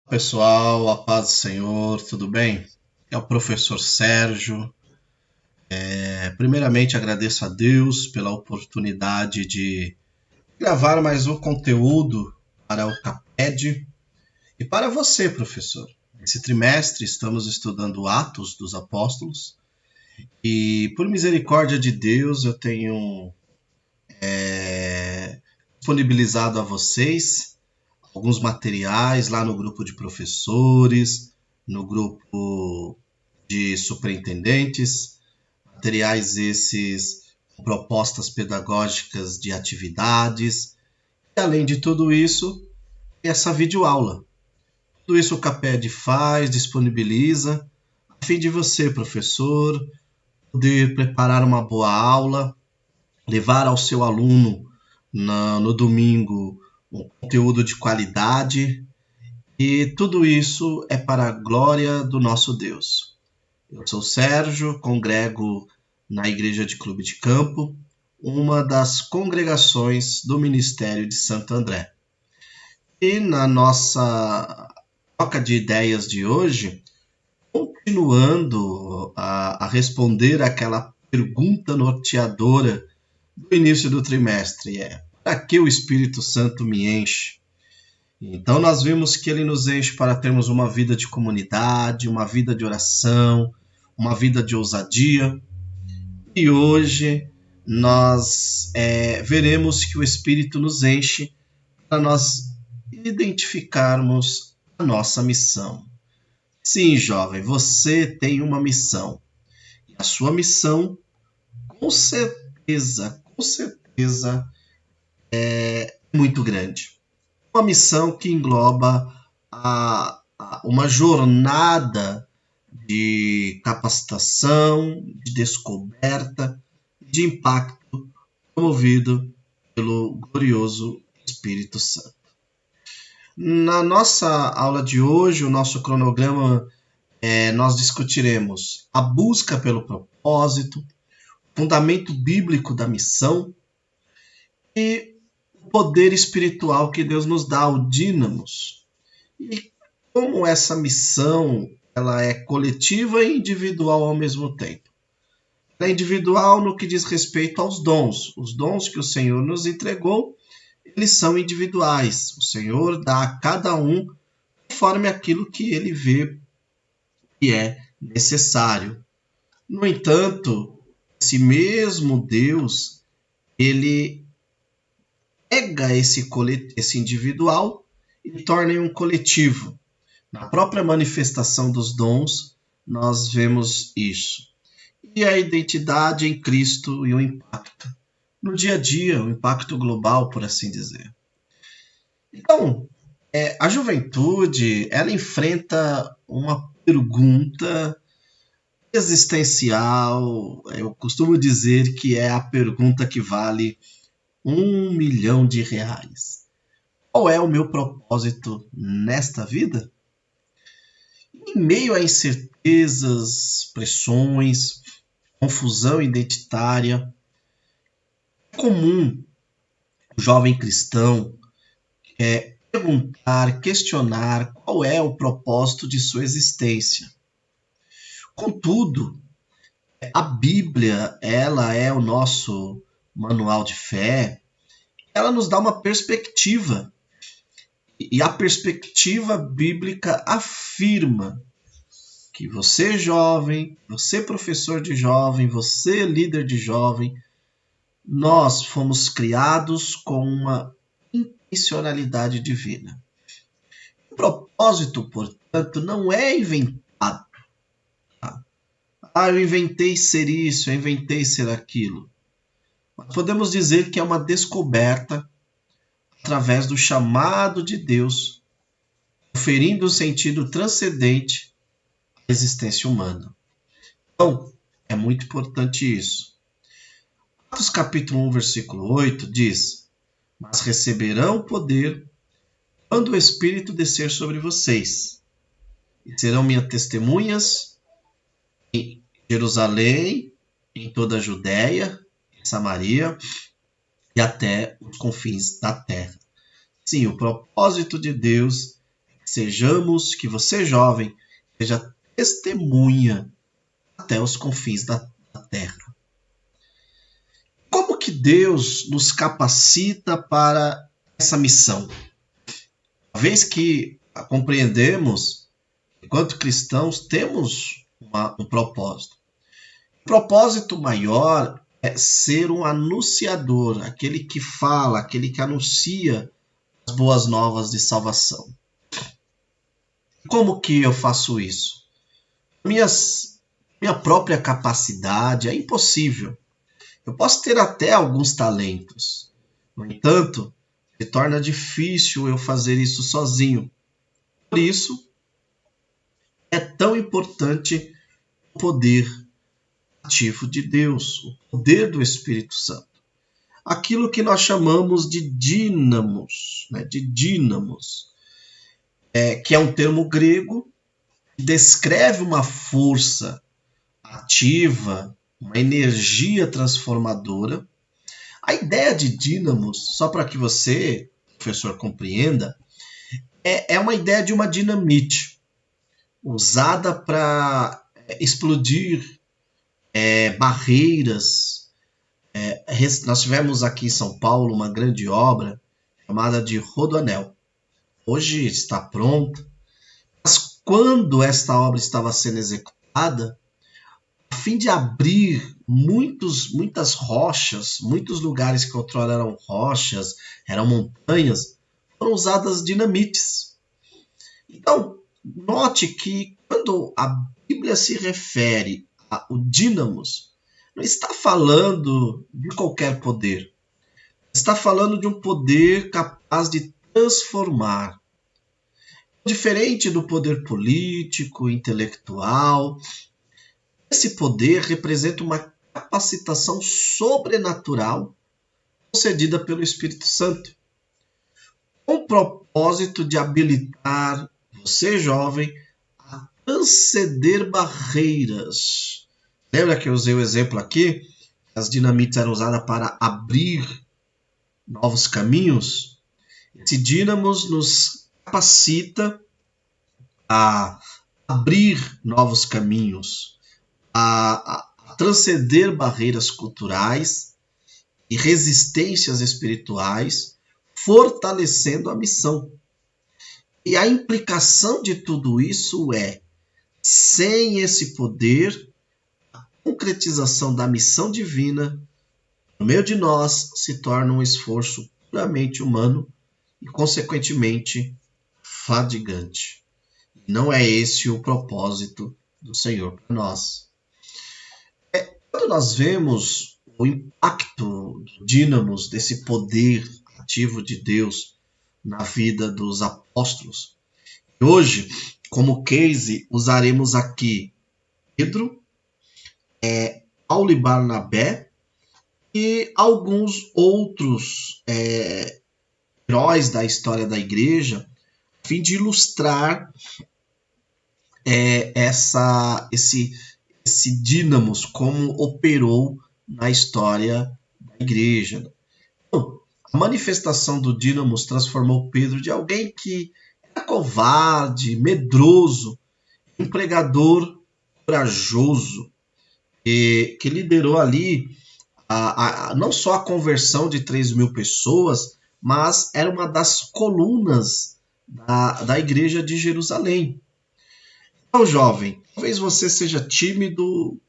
Pessoal, a paz do Senhor, tudo bem? É o professor Sérgio. Primeiramente agradeço a Deus pela oportunidade de gravar mais um conteúdo para o CAPED e para você, professor. Esse trimestre estamos estudando Atos dos Apóstolos e, por misericórdia de Deus, eu tenho disponibilizado a vocês alguns materiais lá no grupo de professores, no grupo de superintendentes, materiais esses com propostas pedagógicas de atividades, e além de tudo isso, essa videoaula. Tudo isso o CAPED faz, disponibiliza, a fim de você, professor, poder preparar uma boa aula, levar ao seu aluno no domingo um conteúdo de qualidade, e tudo isso é para a glória do nosso Deus. Eu sou Sérgio, congrego na Igreja de Clube de Campo, uma das congregações do Ministério de Santo André. E na nossa troca de ideias de hoje, continuando a responder aquela pergunta norteadora do início do trimestre, para que o Espírito Santo me enche? Então nós vimos que ele nos enche para termos uma vida de comunidade, uma vida de oração, uma vida de ousadia. E hoje nós veremos que o Espírito nos enche para nós identificarmos a nossa missão. Sim, jovem, você tem uma missão. E a sua missão, com certeza, é muito grande. Uma missão que engloba uma jornada de capacitação, de descoberta, de impacto promovido pelo glorioso Espírito Santo. Na nossa aula de hoje, o nosso cronograma, nós discutiremos a busca pelo propósito, fundamento bíblico da missão e o poder espiritual que Deus nos dá, o dínamos. E como essa missão ela é coletiva e individual ao mesmo tempo. Ela é individual no que diz respeito aos dons. Os dons que o Senhor nos entregou, eles são individuais. O Senhor dá a cada um conforme aquilo que ele vê que é necessário. No entanto, esse mesmo Deus, ele pega esse individual e torna em um coletivo. Na própria manifestação dos dons, nós vemos isso. E a identidade em Cristo e o impacto no dia a dia, o impacto global, por assim dizer. Então, a juventude, ela enfrenta uma pergunta existencial. Eu costumo dizer que é a pergunta que vale R$ 1 milhão. Qual é o meu propósito nesta vida? Em meio a incertezas, pressões, confusão identitária, é comum o jovem cristão perguntar, questionar qual é o propósito de sua existência. Contudo, a Bíblia, ela é o nosso manual de fé, ela nos dá uma perspectiva. E a perspectiva bíblica afirma que você jovem, você professor de jovem, você líder de jovem, nós fomos criados com uma intencionalidade divina. O propósito, portanto, não é inventado. Eu inventei ser isso, eu inventei ser aquilo. Mas podemos dizer que é uma descoberta através do chamado de Deus, conferindo um sentido transcendente à existência humana. Então, é muito importante isso. Atos capítulo 1, versículo 8 diz: mas receberão poder quando o Espírito descer sobre vocês, e serão minhas testemunhas em Jerusalém, em toda a Judéia, em Samaria e até os confins da terra. Sim, o propósito de Deus que você jovem, seja testemunha até os confins da terra. Como que Deus nos capacita para essa missão? Uma vez que compreendemos, enquanto cristãos, temos um propósito. O propósito maior é ser um anunciador, aquele que fala, aquele que anuncia as boas novas de salvação. Como que eu faço isso? Minha própria capacidade é impossível. Eu posso ter até alguns talentos. No entanto, se torna difícil eu fazer isso sozinho. Por isso, é tão importante o poder ativo de Deus, o poder do Espírito Santo. Aquilo que nós chamamos de dínamos, que é um termo grego que descreve uma força ativa, uma energia transformadora. A ideia de dínamos, só para que você, professor, compreenda, é uma ideia de uma dinamite usada para explodir barreiras. Nós tivemos aqui em São Paulo uma grande obra chamada de Rodoanel. Hoje está pronta, mas quando esta obra estava sendo executada, a fim de abrir muitas rochas, muitos lugares que outrora eram rochas, eram montanhas, foram usadas dinamites. Então, note que quando a Bíblia se refere ao dínamos, não está falando de qualquer poder. Está falando de um poder capaz de transformar. Diferente do poder político, intelectual, esse poder representa uma capacitação sobrenatural concedida pelo Espírito Santo, com o propósito de habilitar você, jovem, a transcender barreiras. Lembra que eu usei o exemplo aqui? As dinamites eram usadas para abrir novos caminhos. Esse dínamos nos capacita a abrir novos caminhos, a transcender barreiras culturais e resistências espirituais, fortalecendo a missão. E a implicação de tudo isso é, sem esse poder, a concretização da missão divina, no meio de nós, se torna um esforço puramente humano e, consequentemente, fadigante. Não é esse o propósito do Senhor para nós. Quando nós vemos o impacto do dínamos, desse poder ativo de Deus na vida dos apóstolos, hoje, como case, usaremos aqui Pedro, Paulo e Barnabé e alguns outros heróis da história da igreja, a fim de ilustrar esse dínamos, como operou na história da igreja. Então, a manifestação do dínamos transformou Pedro de alguém que era covarde, medroso, um pregador corajoso, que liderou ali não só a conversão de 3.000 pessoas, mas era uma das colunas da igreja de Jerusalém. Então, jovem, talvez você seja tímido,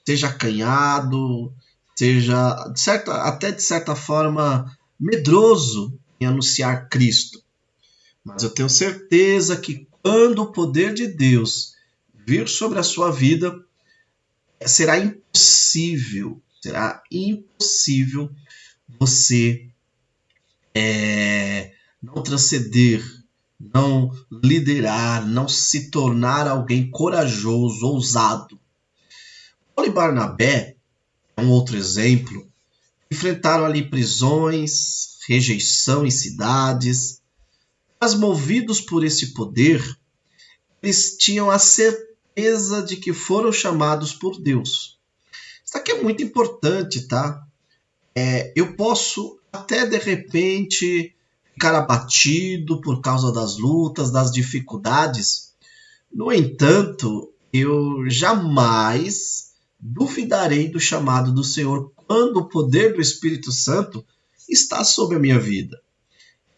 seja acanhado, seja até de certa forma medroso em anunciar Cristo. Mas eu tenho certeza que quando o poder de Deus vir sobre a sua vida, será impossível você não transcender, não liderar, não se tornar alguém corajoso, ousado. Paulo e Barnabé é um outro exemplo. Enfrentaram ali prisões, rejeição em cidades, mas movidos por esse poder, eles tinham a certeza de que foram chamados por Deus. Isso aqui é muito importante, tá? Eu posso até de repente ficar abatido por causa das lutas, das dificuldades. No entanto, eu jamais duvidarei do chamado do Senhor quando o poder do Espírito Santo está sobre a minha vida.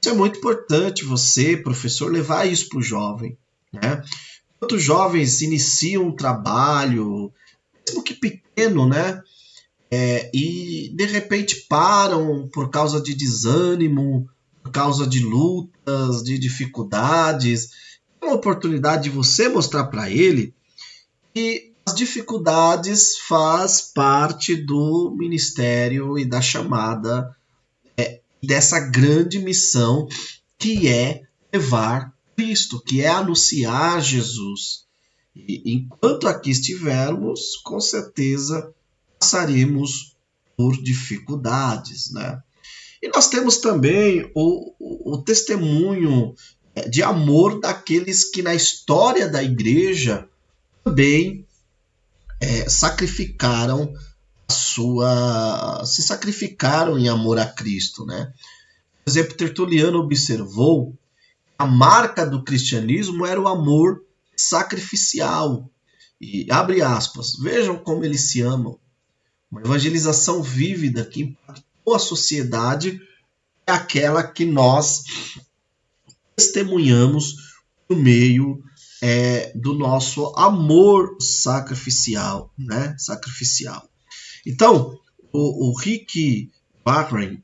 Isso é muito importante você, professor, levar isso para o jovem, né? Quantos jovens iniciam um trabalho, mesmo que pequeno, né? E de repente param por causa de desânimo, por causa de lutas, de dificuldades. É uma oportunidade de você mostrar para ele que as dificuldades faz parte do ministério e da chamada dessa grande missão que é levar Cristo, que é anunciar Jesus. E enquanto aqui estivermos, com certeza passaremos por dificuldades, né? E nós temos também o testemunho de amor daqueles que na história da igreja também sacrificaram se sacrificaram em amor a Cristo, né? Por exemplo, Tertuliano observou a marca do cristianismo era o amor sacrificial. E abre aspas, vejam como eles se amam. Uma evangelização vívida que impactou a sociedade é aquela que nós testemunhamos no meio do nosso amor sacrificial, né? Sacrificial. Então, o Rick Warren,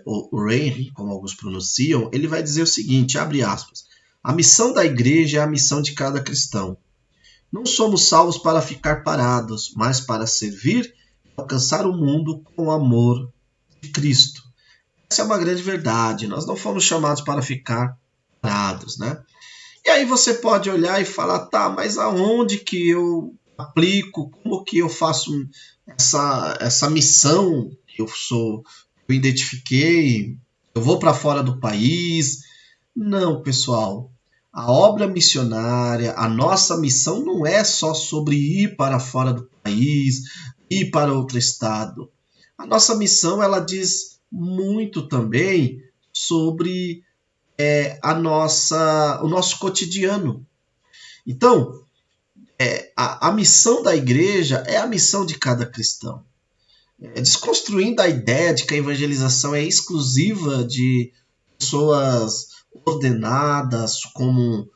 o Ray, como alguns pronunciam, ele vai dizer o seguinte, abre aspas, a missão da igreja é a missão de cada cristão. Não somos salvos para ficar parados, mas para servir e alcançar o mundo com o amor de Cristo. Essa é uma grande verdade, nós não fomos chamados para ficar parados, né? E aí você pode olhar e falar, tá, mas aonde que eu aplico, como que eu faço essa missão que eu identifiquei, eu vou para fora do país? Não, pessoal. A obra missionária, a nossa missão não é só sobre ir para fora do país, ir para outro estado. A nossa missão, ela diz muito também sobre o nosso cotidiano. Então, a missão da igreja é a missão de cada cristão. Desconstruindo a ideia de que a evangelização é exclusiva de pessoas ordenadas como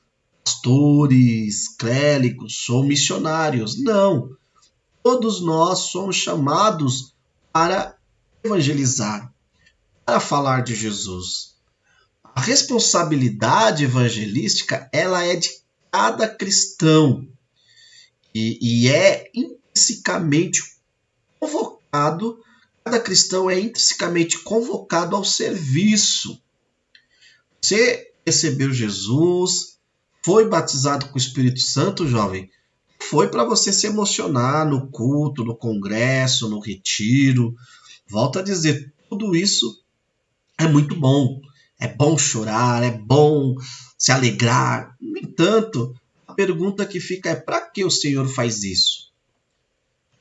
pastores, clérigos ou missionários. Não. Todos nós somos chamados para evangelizar, para falar de Jesus. A responsabilidade evangelística, ela é de cada cristão e é intrinsecamente convocado, cada cristão é intrinsecamente convocado ao serviço. Você recebeu Jesus, foi batizado com o Espírito Santo, jovem, foi para você se emocionar no culto, no congresso, no retiro. Volto a dizer, tudo isso é muito bom. É bom chorar, é bom se alegrar. No entanto, a pergunta que fica é: para que o Senhor faz isso?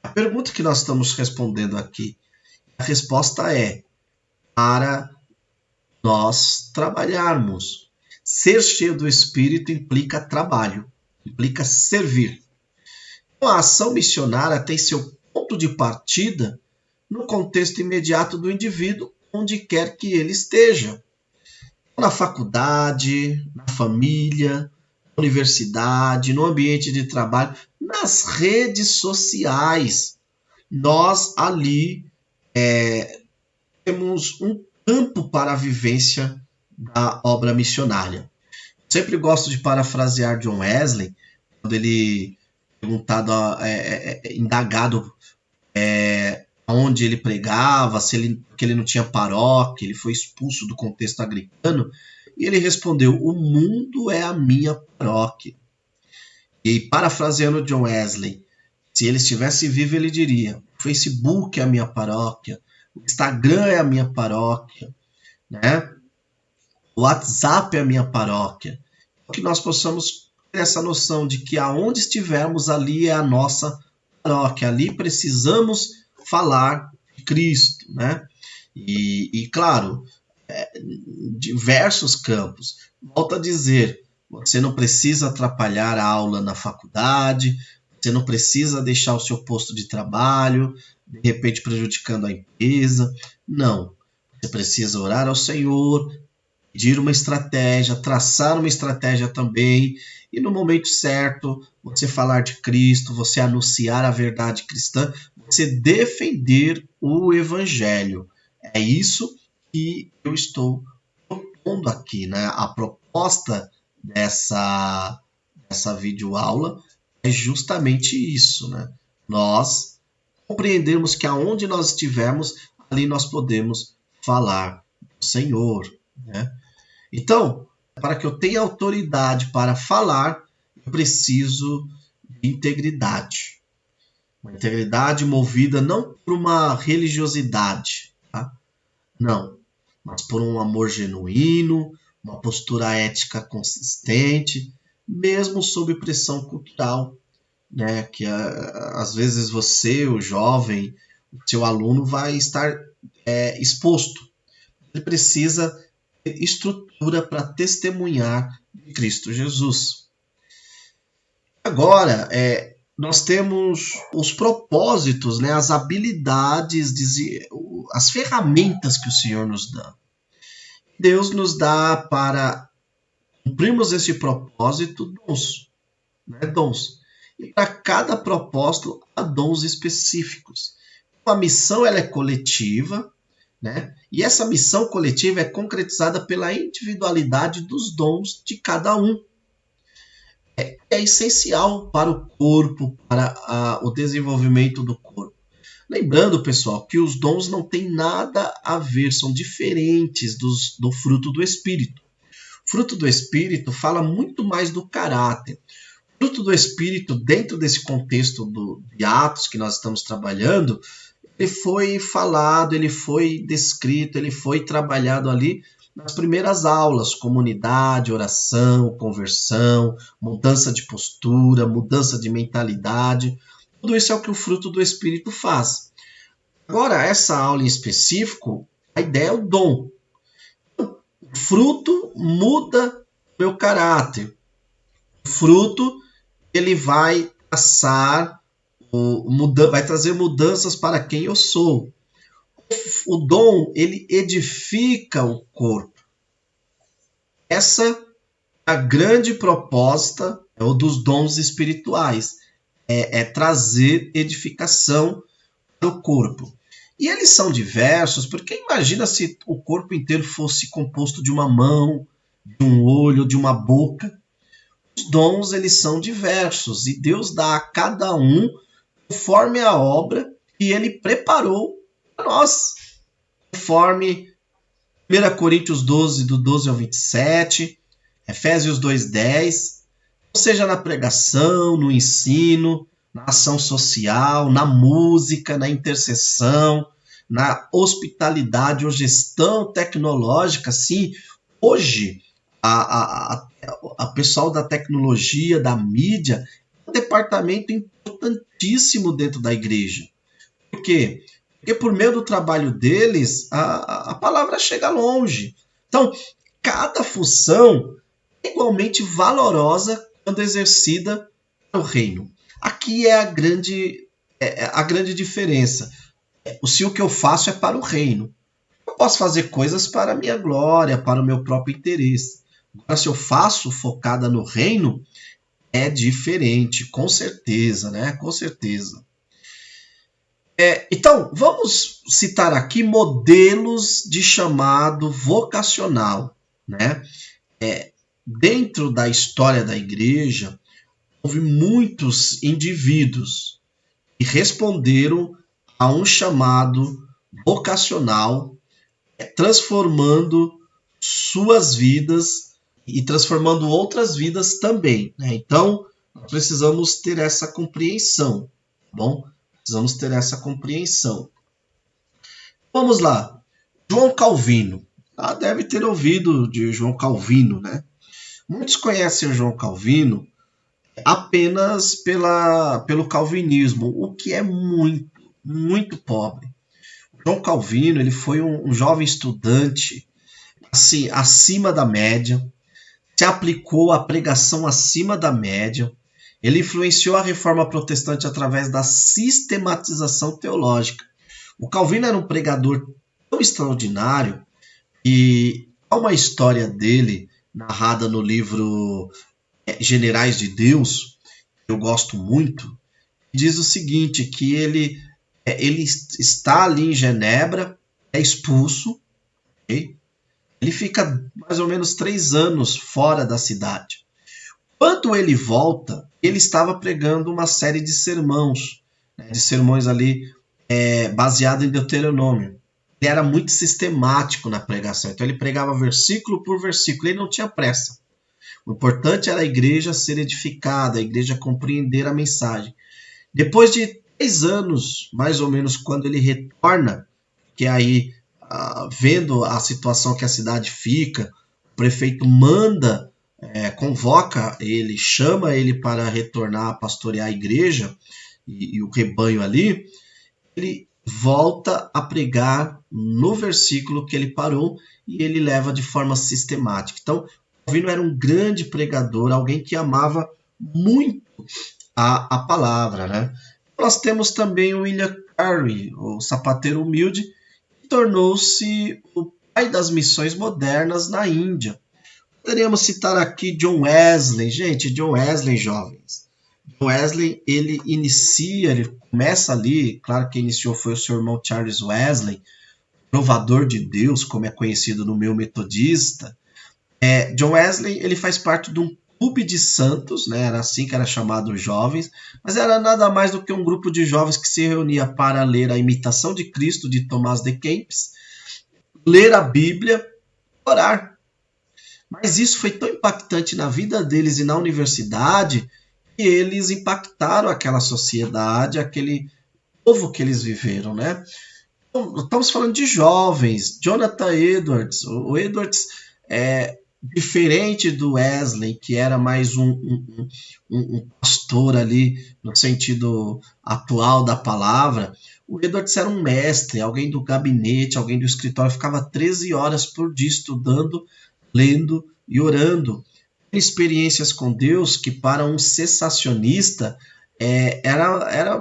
A pergunta que nós estamos respondendo aqui, a resposta é para nós trabalharmos. Ser cheio do Espírito implica trabalho, implica servir. Então, a ação missionária tem seu ponto de partida no contexto imediato do indivíduo, onde quer que ele esteja. Na faculdade, na família, na universidade, no ambiente de trabalho, nas redes sociais. Nós ali temos um campo para a vivência da obra missionária. Sempre gosto de parafrasear John Wesley, quando ele perguntado, indagado onde ele pregava, porque ele não tinha paróquia, ele foi expulso do contexto anglicano, e ele respondeu: o mundo é a minha paróquia. E parafraseando John Wesley, se ele estivesse vivo, ele diria: o Facebook é a minha paróquia, o Instagram é a minha paróquia, né? O WhatsApp é a minha paróquia. Que nós possamos ter essa noção de que aonde estivermos, ali é a nossa paróquia, ali precisamos falar de Cristo, né? E claro, diversos campos. Volto a dizer, você não precisa atrapalhar a aula na faculdade, você não precisa deixar o seu posto de trabalho, de repente prejudicando a empresa. Não. Você precisa orar ao Senhor, pedir uma estratégia, traçar uma estratégia também, e no momento certo, você falar de Cristo, você anunciar a verdade cristã, você defender o Evangelho. É isso que eu estou propondo aqui, né? A proposta dessa videoaula é justamente isso, né? Nós compreendemos que aonde nós estivermos, ali nós podemos falar do Senhor, né? Então, para que eu tenha autoridade para falar, eu preciso de integridade. Uma integridade movida não por uma religiosidade, tá? Não, mas por um amor genuíno, uma postura ética consistente, mesmo sob pressão cultural, né? Que às vezes você, o jovem, o seu aluno vai estar exposto. Ele precisa ter estrutura para testemunhar de Cristo Jesus. Agora, nós temos os propósitos, né, as habilidades, as ferramentas que o Senhor nos dá. Deus nos dá para cumprirmos esse propósito dons, né, dons. E para cada propósito há dons específicos. A missão ela é coletiva, né? E essa missão coletiva é concretizada pela individualidade dos dons de cada um. É essencial para o corpo, para o desenvolvimento do corpo. Lembrando, pessoal, que os dons não têm nada a ver, são diferentes do fruto do Espírito. O fruto do Espírito fala muito mais do caráter. O fruto do Espírito, dentro desse contexto de Atos que nós estamos trabalhando, ele foi falado, ele foi descrito, ele foi trabalhado ali nas primeiras aulas, comunidade, oração, conversão, mudança de postura, mudança de mentalidade. Tudo isso é o que o fruto do Espírito faz. Agora, essa aula em específico, a ideia é o dom. O fruto muda o meu caráter. O fruto, ele vai passar vai trazer mudanças para quem eu sou. O dom, ele edifica o corpo. Essa é a grande proposta dos dons espirituais. É trazer edificação para o corpo. E eles são diversos, porque imagina se o corpo inteiro fosse composto de uma mão, de um olho, de uma boca. Os dons, eles são diversos, e Deus dá a cada um conforme a obra que ele preparou para nós. Conforme 1 Coríntios 12, do 12 ao 27, Efésios 2:10, seja na pregação, no ensino, na ação social, na música, na intercessão, na hospitalidade ou gestão tecnológica. Sim, hoje a pessoal da tecnologia, da mídia, é um departamento importantíssimo dentro da igreja. Por quê? Porque por meio do trabalho deles, a palavra chega longe. Então, cada função é igualmente valorosa quando exercida no reino. Aqui é a grande diferença. Se o que eu faço é para o reino, eu posso fazer coisas para a minha glória, para o meu próprio interesse. Agora, se eu faço focada no reino, é diferente, com certeza, né? Com certeza. Então, vamos citar aqui modelos de chamado vocacional, né? Dentro da história da igreja, houve muitos indivíduos que responderam a um chamado vocacional, transformando suas vidas e transformando outras vidas também, né? Então, nós precisamos ter essa compreensão, tá bom? Precisamos ter essa compreensão. Vamos lá. João Calvino. Deve ter ouvido de João Calvino, né? Muitos conhecem o João Calvino apenas pelo calvinismo, o que é muito, muito pobre. João Calvino, ele foi um jovem estudante assim, acima da média, se aplicou à pregação acima da média. Ele influenciou a reforma protestante através da sistematização teológica. O Calvino era um pregador tão extraordinário e há uma história dele narrada no livro Generais de Deus, que eu gosto muito, diz o seguinte, que ele está ali em Genebra, é expulso, okay? Ele fica mais ou menos 3 anos fora da cidade. Quando ele volta, ele estava pregando uma série de sermões, né, de sermões ali baseado em Deuteronômio. Ele era muito sistemático na pregação, então ele pregava versículo por versículo, ele não tinha pressa. O importante era a igreja ser edificada, a igreja compreender a mensagem. Depois de 3 anos, mais ou menos, quando ele retorna, que aí, vendo a situação que a cidade fica, o prefeito manda, convoca ele, chama ele para retornar a pastorear a igreja e o rebanho ali, ele volta a pregar no versículo que ele parou e ele leva de forma sistemática. Então, Calvino era um grande pregador, alguém que amava muito a palavra, né? Nós temos também o William Carey, o sapateiro humilde, que tornou-se o pai das missões modernas na Índia. Poderíamos citar aqui John Wesley. Gente, John Wesley, jovens. John Wesley, ele começa ali, claro que iniciou foi o seu irmão Charles Wesley, provador de Deus, como é conhecido no meio metodista. John Wesley, ele faz parte de um clube de santos, né? Era assim que era chamado os jovens, mas era nada mais do que um grupo de jovens que se reunia para ler a Imitação de Cristo, de Tomás de Kempis, ler a Bíblia, orar. Mas isso foi tão impactante na vida deles e na universidade que eles impactaram aquela sociedade, aquele povo que eles viveram, né? Então, estamos falando de jovens. Jonathan Edwards. O Edwards diferente do Wesley, que era mais um pastor ali no sentido atual da palavra, o Edwards era um mestre, alguém do gabinete, alguém do escritório, ficava 13 horas por dia estudando, lendo e orando. Experiências com Deus que para um cessacionista era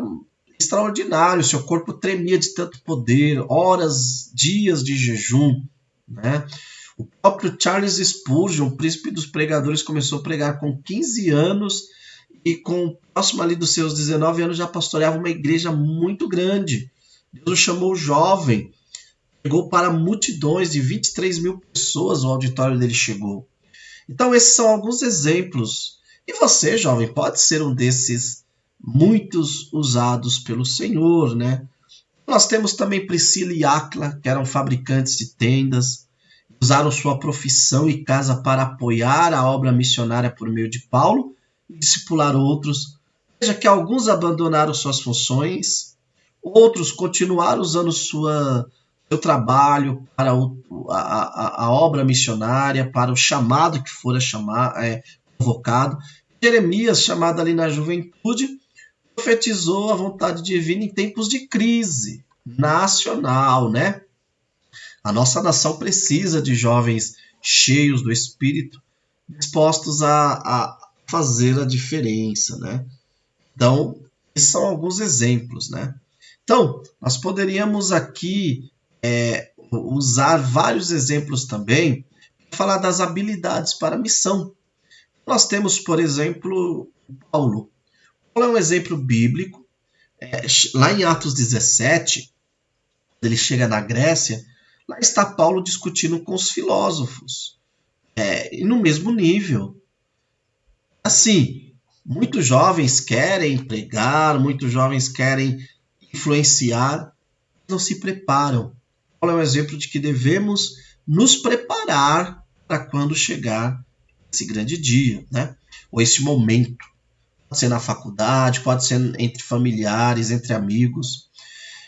extraordinário, seu corpo tremia de tanto poder, horas, dias de jejum, né? O próprio Charles Spurgeon, o príncipe dos pregadores, começou a pregar com 15 anos e com próximo ali dos seus 19 anos já pastoreava uma igreja muito grande. Deus o chamou jovem, chegou para multidões de 23 mil pessoas, o auditório dele chegou. Então esses são alguns exemplos. E você, jovem, pode ser um desses muitos usados pelo Senhor, né? Nós temos também Priscila e Áquila, que eram fabricantes de tendas, usaram sua profissão e casa para apoiar a obra missionária por meio de Paulo e discipular outros. Veja que alguns abandonaram suas funções, outros continuaram usando seu trabalho para a obra missionária, para o chamado que fora convocado. Jeremias, chamado ali na juventude, profetizou a vontade divina em tempos de crise nacional, né? A nossa nação precisa de jovens cheios do Espírito, dispostos a fazer a diferença, né? Então, esses são alguns exemplos, né? Então, nós poderíamos aqui usar vários exemplos também para falar das habilidades para a missão. Nós temos, por exemplo, Paulo. Paulo é um exemplo bíblico. Lá em Atos 17, quando ele chega na Grécia, lá está Paulo discutindo com os filósofos. E no mesmo nível. Assim, muitos jovens querem pregar, muitos jovens querem influenciar, não se preparam. Paulo é um exemplo de que devemos nos preparar para quando chegar esse grande dia, né? Ou esse momento. Pode ser na faculdade, pode ser entre familiares, entre amigos.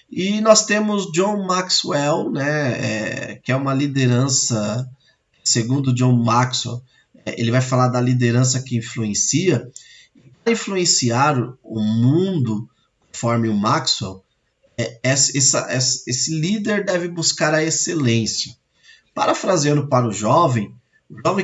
E nós temos John Maxwell, né, que é uma liderança, segundo John Maxwell, ele vai falar da liderança que influencia. Para influenciar o mundo, conforme o Maxwell, esse líder deve buscar a excelência. Parafraseando para o jovem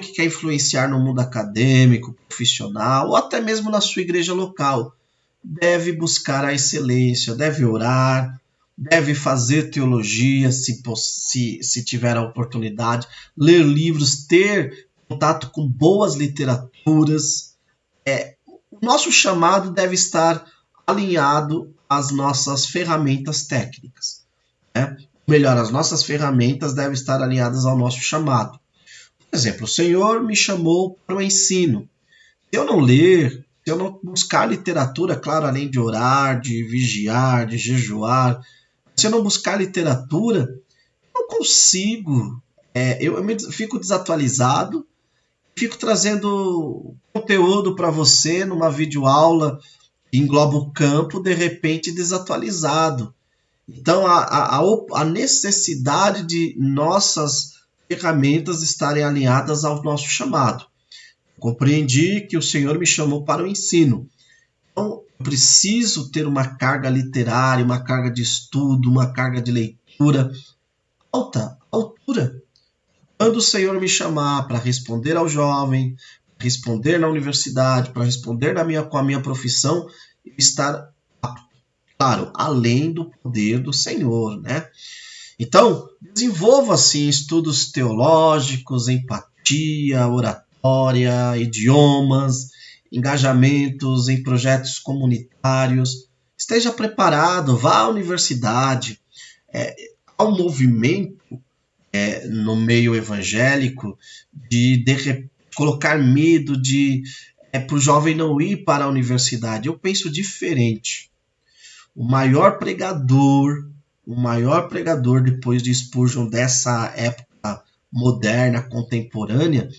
que quer influenciar no mundo acadêmico, profissional, ou até mesmo na sua igreja local, deve buscar a excelência, deve orar, deve fazer teologia, se tiver a oportunidade, ler livros, ter contato com boas literaturas. O nosso chamado deve estar alinhado às nossas ferramentas técnicas, né? Melhor, as nossas ferramentas devem estar alinhadas ao nosso chamado. Por exemplo, o Senhor me chamou para o ensino. Se eu não ler, se eu não buscar literatura, claro, além de orar, de vigiar, de jejuar, se eu não buscar literatura, eu não consigo. Eu fico desatualizado, fico trazendo conteúdo para você numa videoaula que engloba o campo, de repente desatualizado. Então, a necessidade de nossas ferramentas estarem alinhadas ao nosso chamado. Compreendi que o Senhor me chamou para o ensino. Então, eu preciso ter uma carga literária, uma carga de estudo, uma carga de leitura altura. Quando o Senhor me chamar para responder ao jovem, responder na universidade, para responder com a minha profissão, estar apto. Claro, além do poder do Senhor, né? Então, desenvolva-se em estudos teológicos, empatia, oratória, idiomas, engajamentos em projetos comunitários. Esteja preparado, vá à universidade. Há um movimento no meio evangélico de colocar medo para o jovem não ir para a universidade. Eu penso diferente. O maior pregador depois de Spurgeon dessa época moderna, contemporânea,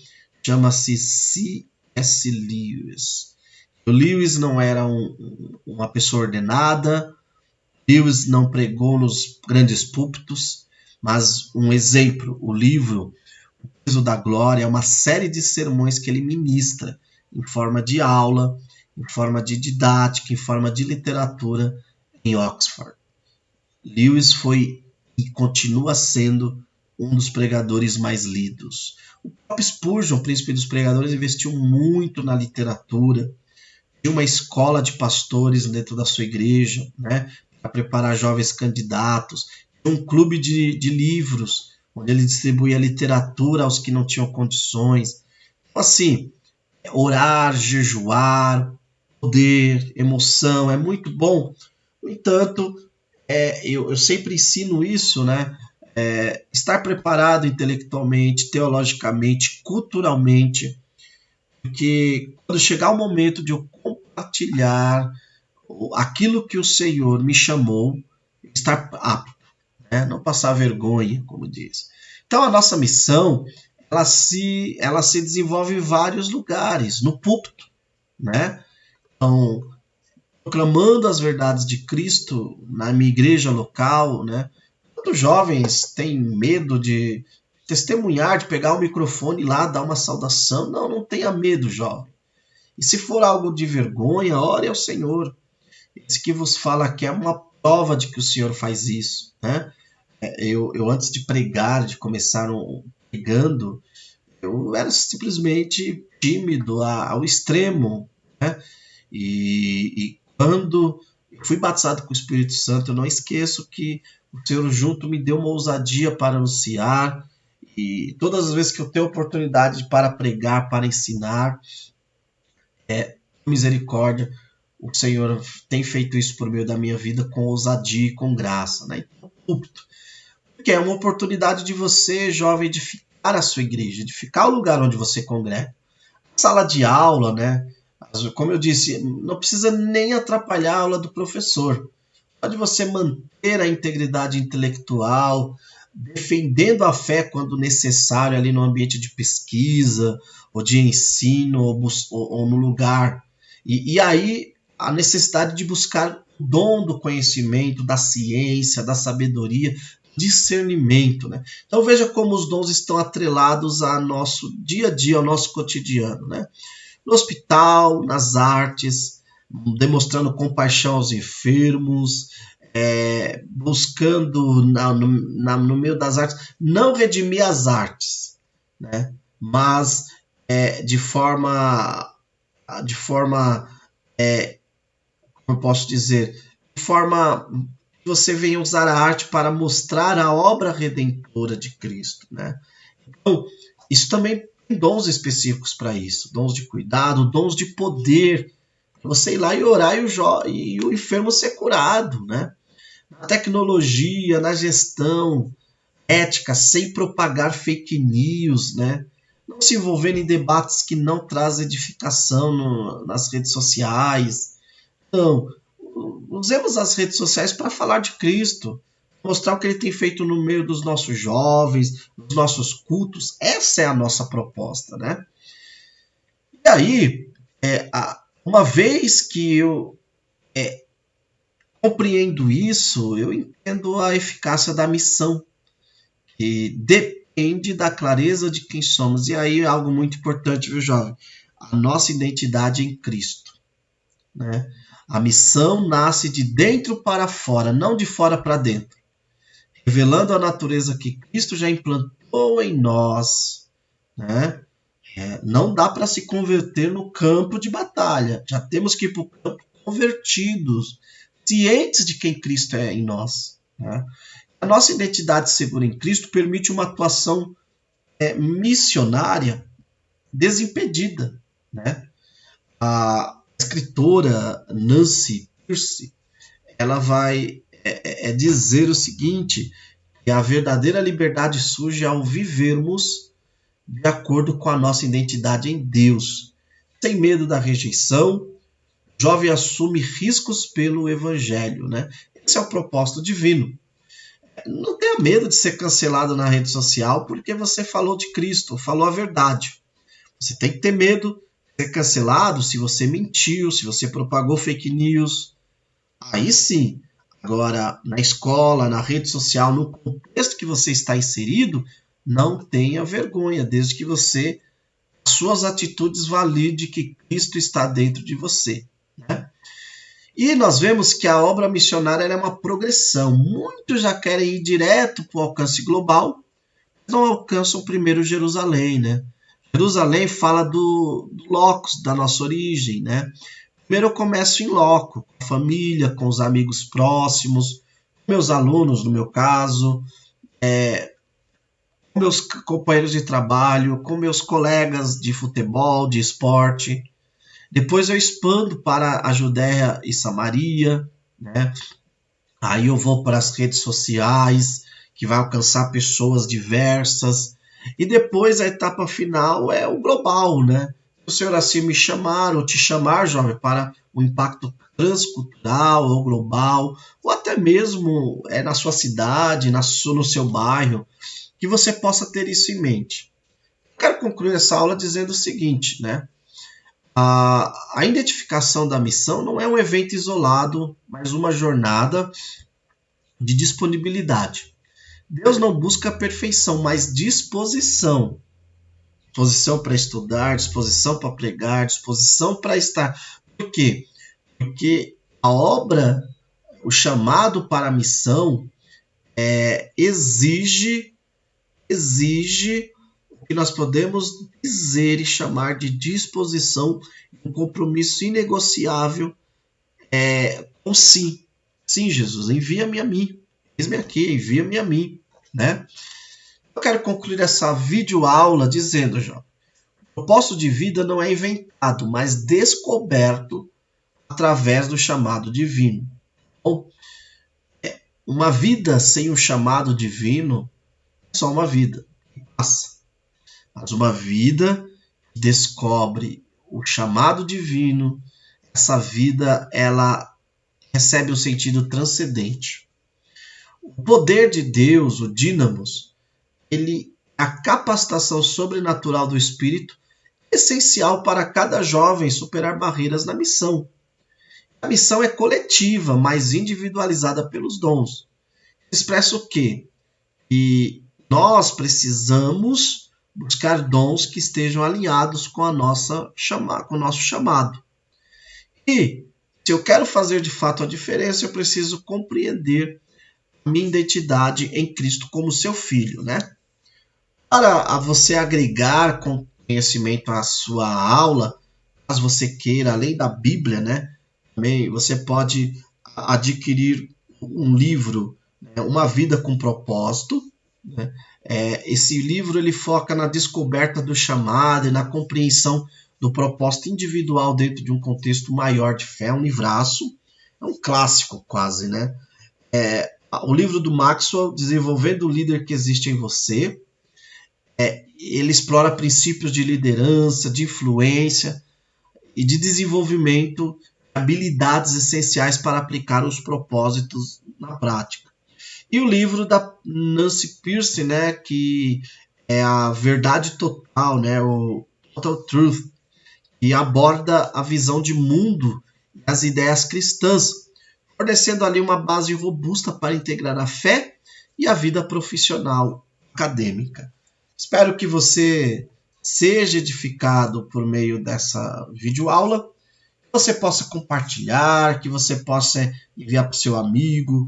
chama-se C.S. Lewis. O Lewis não era uma pessoa ordenada, Lewis não pregou nos grandes púlpitos, mas um exemplo, o livro O Peso da Glória é uma série de sermões que ele ministra em forma de aula, em forma de didática, em forma de literatura em Oxford. Lewis foi e continua sendo um dos pregadores mais lidos. O próprio Spurgeon, príncipe dos pregadores, investiu muito na literatura, tinha uma escola de pastores dentro da sua igreja, né, para preparar jovens candidatos, tinha um clube de livros, onde ele distribuía literatura aos que não tinham condições. Então, assim, orar, jejuar, poder, emoção, é muito bom. No entanto, eu sempre ensino isso, né? Estar preparado intelectualmente, teologicamente, culturalmente, porque quando chegar o momento de eu compartilhar aquilo que o Senhor me chamou, estar apto, né? Não passar vergonha, como diz. Então, a nossa missão, ela se desenvolve em vários lugares, no púlpito, né? Então, proclamando as verdades de Cristo na minha igreja local, né? Quantos jovens têm medo de testemunhar, de pegar o microfone lá, dar uma saudação? Não tenha medo, jovem. E se for algo de vergonha, ore ao Senhor. Esse que vos fala aqui é uma prova de que o Senhor faz isso, né? Eu antes de pregar, de começar pregando, eu era simplesmente tímido ao extremo, né? E quando eu fui batizado com o Espírito Santo, eu não esqueço que o Senhor junto me deu uma ousadia para anunciar, e todas as vezes que eu tenho oportunidade para pregar, para ensinar, misericórdia, o Senhor tem feito isso por meio da minha vida com ousadia e com graça, né? Então, púlpito, porque é uma oportunidade de você, jovem, edificar a sua igreja, edificar o lugar onde você congrega. Sala de aula, né? Como eu disse, não precisa nem atrapalhar a aula do professor. Pode você manter a integridade intelectual, defendendo a fé quando necessário ali no ambiente de pesquisa, ou de ensino, ou no lugar. E aí a necessidade de buscar o dom do conhecimento, da ciência, da sabedoria, discernimento, né? Então veja como os dons estão atrelados ao nosso dia a dia, ao nosso cotidiano, né? No hospital, nas artes, demonstrando compaixão aos enfermos, buscando no meio das artes, não redimir as artes, né? Mas de forma, como eu posso dizer, de forma que você venha usar a arte para mostrar a obra redentora de Cristo, né? Então, isso também tem dons específicos para isso, dons de cuidado, dons de poder, você ir lá e orar e o enfermo ser curado, né? Na tecnologia, na gestão ética, sem propagar fake news, né? Não se envolvendo em debates que não trazem edificação nas redes sociais. Então, usemos as redes sociais para falar de Cristo, mostrar o que ele tem feito no meio dos nossos jovens, nos nossos cultos. Essa é a nossa proposta, né? E aí, uma vez que eu compreendo isso, eu entendo a eficácia da missão, que depende da clareza de quem somos. E aí, algo muito importante, viu, jovem? A nossa identidade em Cristo, né? A missão nasce de dentro para fora, não de fora para dentro, revelando a natureza que Cristo já implantou em nós, né? Não dá para se converter no campo de batalha. Já temos que ir para o campo convertidos, cientes de quem Cristo é em nós, né? A nossa identidade segura em Cristo permite uma atuação missionária desimpedida, né? A escritora Nancy Pearce, ela vai dizer o seguinte, que a verdadeira liberdade surge ao vivermos de acordo com a nossa identidade em Deus. Sem medo da rejeição, o jovem assume riscos pelo evangelho, né? Esse é o propósito divino. Não tenha medo de ser cancelado na rede social porque você falou de Cristo, falou a verdade. Você tem que ter medo de ser cancelado se você mentiu, se você propagou fake news. Aí sim. Agora, na escola, na rede social, no contexto que você está inserido, não tenha vergonha, desde que as suas atitudes valide que Cristo está dentro de você, né? E nós vemos que a obra missionária é uma progressão. Muitos já querem ir direto para o alcance global, mas não alcançam primeiro Jerusalém, né? Jerusalém fala do locus, da nossa origem, né? Primeiro eu começo em loco, com a família, com os amigos próximos, com meus alunos, no meu caso, com meus companheiros de trabalho, com meus colegas de futebol, de esporte. Depois eu expando para a Judéia e Samaria, né? Aí eu vou para as redes sociais, que vai alcançar pessoas diversas. E depois a etapa final é o global, né? O Senhor assim me chamar, ou te chamar, jovem, para um impacto transcultural ou global, ou até mesmo na sua cidade, no seu bairro, que você possa ter isso em mente. Quero concluir essa aula dizendo o seguinte, né? A identificação da missão não é um evento isolado, mas uma jornada de disponibilidade. Deus não busca perfeição, mas disposição. Disposição para estudar, disposição para pregar, disposição para estar. Por quê? Porque a obra, o chamado para a missão, exige o que nós podemos dizer e chamar de disposição, um compromisso inegociável com sim. Sim, Jesus, envia-me a mim. Eis-me aqui, envia-me a mim, né? Eu quero concluir essa videoaula dizendo, João, o propósito de vida não é inventado, mas descoberto através do chamado divino. Bom, uma vida sem o chamado divino é só uma vida que passa. Mas uma vida que descobre o chamado divino, essa vida ela recebe um sentido transcendente. O poder de Deus, o dínamos, a capacitação sobrenatural do Espírito é essencial para cada jovem superar barreiras na missão. A missão é coletiva, mas individualizada pelos dons. Expressa o quê? Que nós precisamos buscar dons que estejam alinhados com o nosso chamado. E Se eu quero fazer de fato a diferença, eu preciso compreender a minha identidade em Cristo como seu filho, né? Para você agregar conhecimento à sua aula, caso você queira, além da Bíblia, né? Também você pode adquirir um livro, né, Uma Vida com Propósito, né? Esse livro ele foca na descoberta do chamado e na compreensão do propósito individual dentro de um contexto maior de fé, um livraço, é um clássico quase, né? O livro do Maxwell, Desenvolvendo o Líder que Existe em Você, ele explora princípios de liderança, de influência e de desenvolvimento, habilidades essenciais para aplicar os propósitos na prática. E o livro da Nancy Pearcey, né, que é a verdade total, né, o Total Truth, que aborda a visão de mundo e as ideias cristãs, fornecendo ali uma base robusta para integrar a fé e a vida profissional acadêmica. Espero que você seja edificado por meio dessa videoaula, que você possa compartilhar, que você possa enviar para o seu amigo,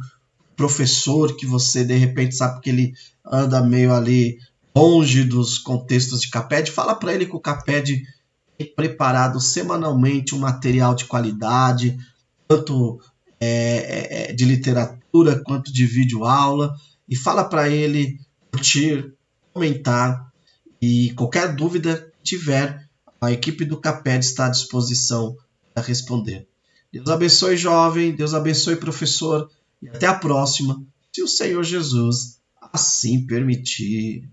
professor, que você de repente sabe que ele anda meio ali longe dos contextos de CAPED, fala para ele que o CAPED tem preparado semanalmente um material de qualidade, tanto de literatura quanto de videoaula, e fala para ele curtir, comentar, e qualquer dúvida que tiver, a equipe do CAPED está à disposição para responder. Deus abençoe, jovem, Deus abençoe, professor, e até a próxima, se o Senhor Jesus assim permitir.